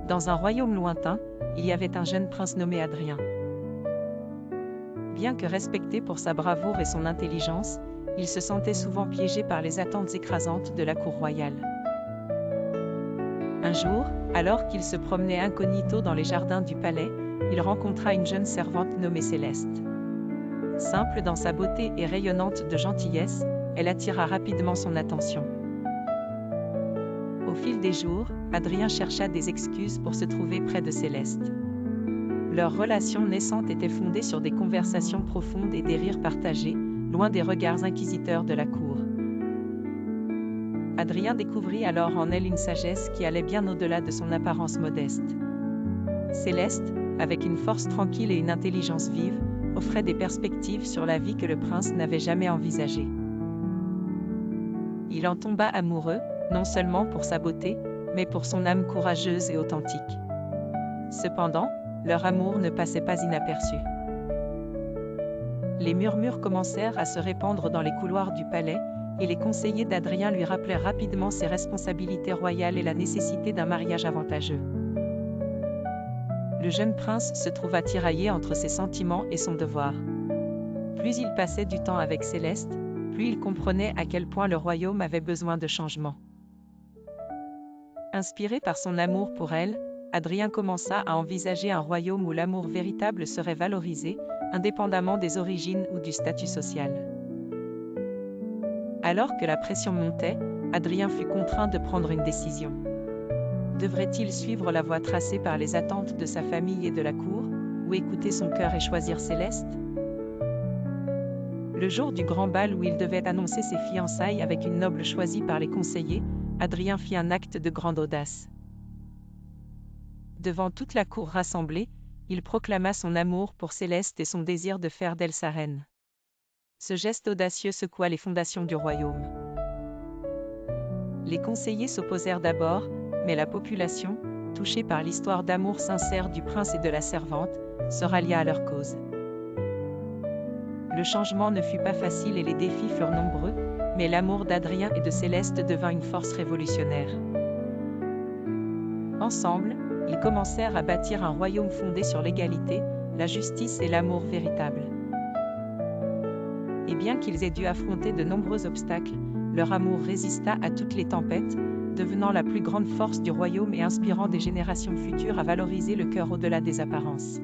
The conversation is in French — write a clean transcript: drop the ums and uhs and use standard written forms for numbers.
Dans un royaume lointain, il y avait un jeune prince nommé Adrien. Bien que respecté pour sa bravoure et son intelligence, il se sentait souvent piégé par les attentes écrasantes de la cour royale. Un jour, alors qu'il se promenait incognito dans les jardins du palais, il rencontra une jeune servante nommée Céleste. Simple dans sa beauté et rayonnante de gentillesse, elle attira rapidement son attention. Au fil des jours, Adrien chercha des excuses pour se trouver près de Céleste. Leur relation naissante était fondée sur des conversations profondes et des rires partagés, loin des regards inquisiteurs de la cour. Adrien découvrit alors en elle une sagesse qui allait bien au-delà de son apparence modeste. Céleste, avec une force tranquille et une intelligence vive, offrait des perspectives sur la vie que le prince n'avait jamais envisagées. Il en tomba amoureux, non seulement pour sa beauté, mais pour son âme courageuse et authentique. Cependant, leur amour ne passait pas inaperçu. Les murmures commencèrent à se répandre dans les couloirs du palais, et les conseillers d'Adrien lui rappelèrent rapidement ses responsabilités royales et la nécessité d'un mariage avantageux. Le jeune prince se trouva tiraillé entre ses sentiments et son devoir. Plus il passait du temps avec Céleste, plus il comprenait à quel point le royaume avait besoin de changement. Inspiré par son amour pour elle, Adrien commença à envisager un royaume où l'amour véritable serait valorisé, indépendamment des origines ou du statut social. Alors que la pression montait, Adrien fut contraint de prendre une décision. Devrait-il suivre la voie tracée par les attentes de sa famille et de la cour, ou écouter son cœur et choisir Céleste? Le jour du grand bal où il devait annoncer ses fiançailles avec une noble choisie par les conseillers, Adrien fit un acte de grande audace. Devant toute la cour rassemblée, il proclama son amour pour Céleste et son désir de faire d'elle sa reine. Ce geste audacieux secoua les fondations du royaume. Les conseillers s'opposèrent d'abord, mais la population, touchée par l'histoire d'amour sincère du prince et de la servante, se rallia à leur cause. Le changement ne fut pas facile et les défis furent nombreux, mais l'amour d'Adrien et de Céleste devint une force révolutionnaire. Ensemble, ils commencèrent à bâtir un royaume fondé sur l'égalité, la justice et l'amour véritable. Et bien qu'ils aient dû affronter de nombreux obstacles, leur amour résista à toutes les tempêtes, devenant la plus grande force du royaume et inspirant des générations futures à valoriser le cœur au-delà des apparences.